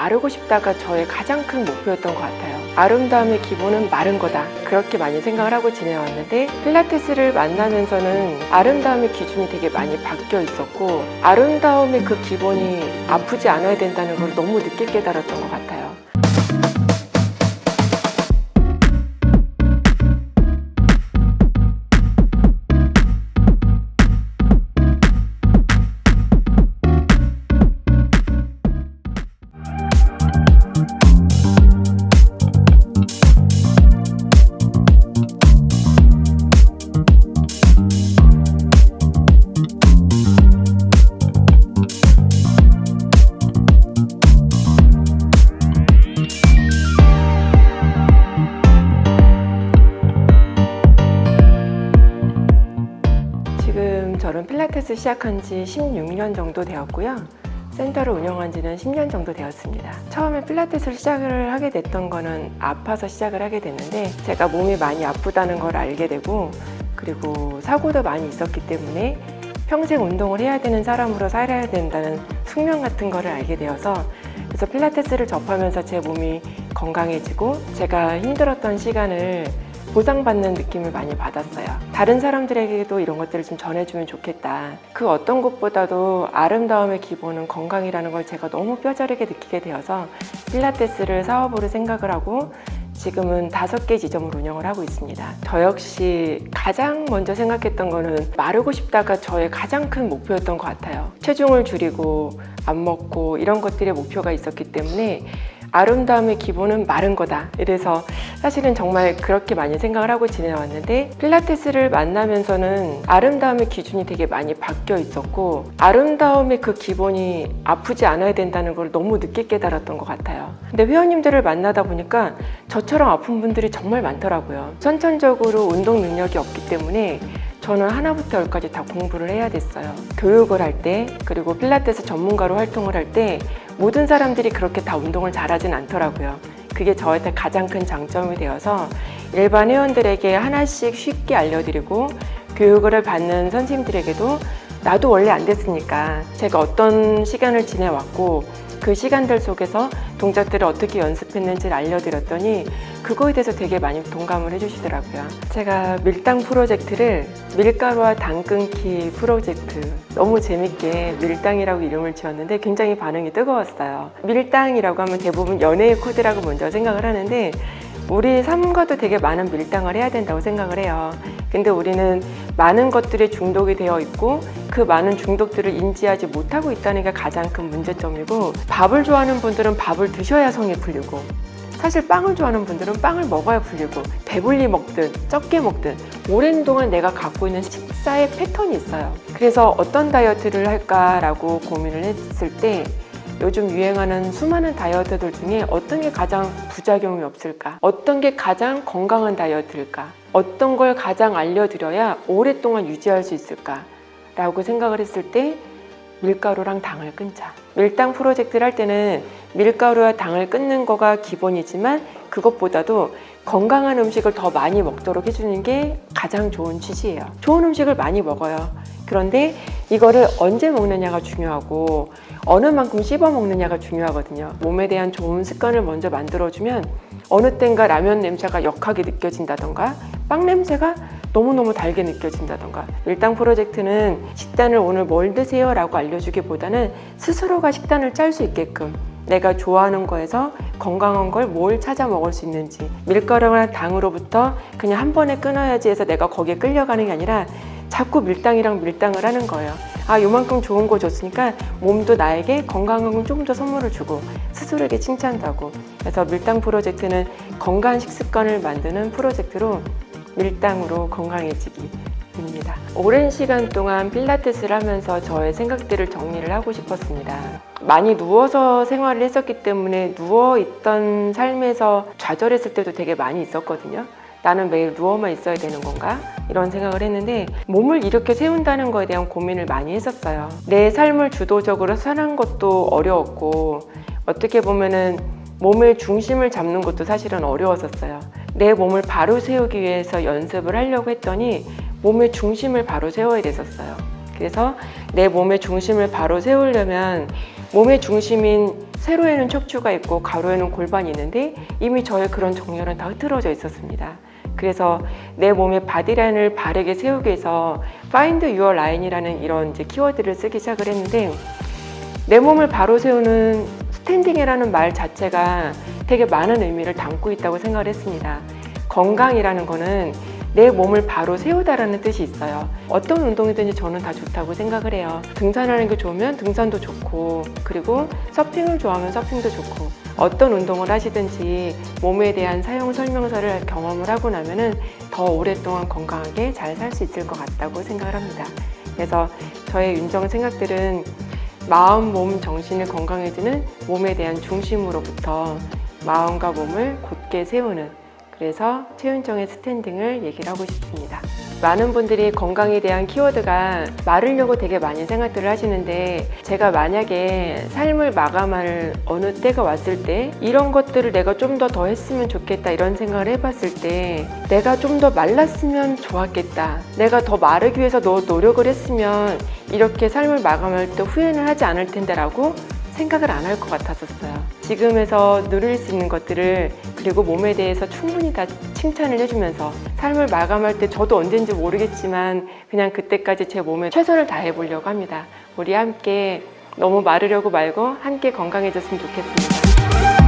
마르고 싶다가 저의 가장 큰 목표였던 것 같아요. 아름다움의 기본은 마른 거다, 그렇게 많이 생각을 하고 지내왔는데, 필라테스를 만나면서는 아름다움의 기준이 되게 많이 바뀌어 있었고, 아름다움의 그 기본이 아프지 않아야 된다는 걸 너무 늦게 깨달았던 것 같아요. 저는 필라테스 시작한 지 16년 정도 되었고요. 센터를 운영한 지는 10년 정도 되었습니다. 처음에 필라테스를 시작을 하게 됐던 거는 아파서 시작을 하게 됐는데, 제가 몸이 많이 아프다는 걸 알게 되고, 그리고 사고도 많이 있었기 때문에 평생 운동을 해야 되는 사람으로 살아야 된다는 숙명 같은 거를 알게 되어서, 그래서 필라테스를 접하면서 제 몸이 건강해지고 제가 힘들었던 시간을 보상받는 느낌을 많이 받았어요. 다른 사람들에게도 이런 것들을 좀 전해주면 좋겠다. 그 어떤 것보다도 아름다움의 기본은 건강이라는 걸 제가 너무 뼈저리게 느끼게 되어서 필라테스를 사업으로 생각을 하고 지금은 5개 지점을 운영을 하고 있습니다. 저 역시 가장 먼저 생각했던 거는 마르고 싶다가 저의 가장 큰 목표였던 것 같아요. 체중을 줄이고 안 먹고 이런 것들의 목표가 있었기 때문에 아름다움의 기본은 마른 거다. 이래서 사실은 정말 그렇게 많이 생각을 하고 지내왔는데, 필라테스를 만나면서는 아름다움의 기준이 되게 많이 바뀌어 있었고, 아름다움의 그 기본이 아프지 않아야 된다는 걸 너무 늦게 깨달았던 것 같아요. 근데 회원님들을 만나다 보니까 저처럼 아픈 분들이 정말 많더라고요. 선천적으로 운동 능력이 없기 때문에 저는 하나부터 열까지 다 공부를 해야 됐어요. 교육을 할 때, 그리고 필라테스 전문가로 활동을 할 때 모든 사람들이 그렇게 다 운동을 잘하진 않더라고요. 그게 저한테 가장 큰 장점이 되어서 일반 회원들에게 하나씩 쉽게 알려드리고, 교육을 받는 선생님들에게도 나도 원래 안 됐으니까 제가 어떤 시간을 지내왔고 그 시간들 속에서 동작들을 어떻게 연습했는지를 알려드렸더니 그거에 대해서 되게 많이 동감을 해주시더라고요. 제가 밀당 프로젝트를 밀가루와 당 끊기 프로젝트, 너무 재밌게 밀당이라고 이름을 지었는데 굉장히 반응이 뜨거웠어요. 밀당이라고 하면 대부분 연애의 코드라고 먼저 생각을 하는데, 우리 삶과도 되게 많은 밀당을 해야 된다고 생각을 해요. 근데 우리는 많은 것들에 중독이 되어 있고 그 많은 중독들을 인지하지 못하고 있다는 게 가장 큰 문제점이고, 밥을 좋아하는 분들은 밥을 드셔야 성이 풀리고, 사실 빵을 좋아하는 분들은 빵을 먹어야 풀리고, 배불리 먹든 적게 먹든 오랜 동안 내가 갖고 있는 식사의 패턴이 있어요. 그래서 어떤 다이어트를 할까라고 고민을 했을 때 요즘 유행하는 수많은 다이어트들 중에 어떤 게 가장 부작용이 없을까? 어떤 게 가장 건강한 다이어트일까? 어떤 걸 가장 알려드려야 오랫동안 유지할 수 있을까? 라고 생각을 했을 때 밀가루랑 당을 끊자. 밀당 프로젝트를 할 때는 밀가루와 당을 끊는 거가 기본이지만 그것보다도 건강한 음식을 더 많이 먹도록 해주는 게 가장 좋은 취지예요. 좋은 음식을 많이 먹어요. 그런데 이거를 언제 먹느냐가 중요하고 어느 만큼 씹어 먹느냐가 중요하거든요. 몸에 대한 좋은 습관을 먼저 만들어주면 어느 땐가 라면 냄새가 역하게 느껴진다던가 빵 냄새가 너무너무 달게 느껴진다던가, 밀당 프로젝트는 식단을 오늘 뭘 드세요 라고 알려주기보다는 스스로가 식단을 짤 수 있게끔 내가 좋아하는 거에서 건강한 걸 뭘 찾아 먹을 수 있는지, 밀가루나 당으로부터 그냥 한 번에 끊어야지 해서 내가 거기에 끌려가는 게 아니라 자꾸 밀당이랑 밀당을 하는 거예요. 아, 요만큼 좋은 거 줬으니까 몸도 나에게 건강한 건 조금 더 선물을 주고 스스로에게 칭찬도 하고, 그래서 밀당 프로젝트는 건강한 식습관을 만드는 프로젝트로 밀당으로 건강해지기입니다. 오랜 시간 동안 필라테스를 하면서 저의 생각들을 정리를 하고 싶었습니다. 많이 누워서 생활을 했었기 때문에 누워있던 삶에서 좌절했을 때도 되게 많이 있었거든요. 나는 매일 누워만 있어야 되는 건가? 이런 생각을 했는데, 몸을 이렇게 세운다는 거에 대한 고민을 많이 했었어요. 내 삶을 주도적으로 사는 것도 어려웠고, 어떻게 보면은 몸의 중심을 잡는 것도 사실은 어려웠었어요. 내 몸을 바로 세우기 위해서 연습을 하려고 했더니 몸의 중심을 바로 세워야 됐었어요. 그래서 내 몸의 중심을 바로 세우려면 몸의 중심인 세로에는 척추가 있고 가로에는 골반이 있는데 이미 저의 그런 정렬은 다 흐트러져 있었습니다. 그래서 내 몸의 바디라인을 바르게 세우기 위해서 Find Your Line이라는 이런 이제 키워드를 쓰기 시작을 했는데, 내 몸을 바로 세우는 스탠딩이라는 말 자체가 되게 많은 의미를 담고 있다고 생각을 했습니다. 건강이라는 거는 내 몸을 바로 세우다라는 뜻이 있어요. 어떤 운동이든지 저는 다 좋다고 생각을 해요. 등산하는 게 좋으면 등산도 좋고, 그리고 서핑을 좋아하면 서핑도 좋고, 어떤 운동을 하시든지 몸에 대한 사용 설명서를 경험을 하고 나면은 더 오랫동안 건강하게 잘 살 수 있을 것 같다고 생각을 합니다. 그래서 저의 윤정 생각들은 마음, 몸, 정신이 건강해지는 몸에 대한 중심으로부터 마음과 몸을 곧게 세우는, 그래서 최윤정의 스탠딩을 얘기를 하고 싶습니다. 많은 분들이 건강에 대한 키워드가 마르려고 되게 많이 생각들을 하시는데, 제가 만약에 삶을 마감할 어느 때가 왔을 때 이런 것들을 내가 좀 더 했으면 좋겠다 이런 생각을 해봤을 때, 내가 좀 더 말랐으면 좋았겠다, 내가 더 마르기 위해서 노력을 했으면 이렇게 삶을 마감할 때 후회는 하지 않을 텐데 라고 생각을 안 할 것 같았었어요. 지금에서 누릴 수 있는 것들을, 그리고 몸에 대해서 충분히 다 칭찬을 해주면서 삶을 마감할 때 저도 언젠지 모르겠지만 그냥 그때까지 제 몸에 최선을 다해 보려고 합니다. 우리 함께 너무 마르려고 말고 함께 건강해졌으면 좋겠습니다.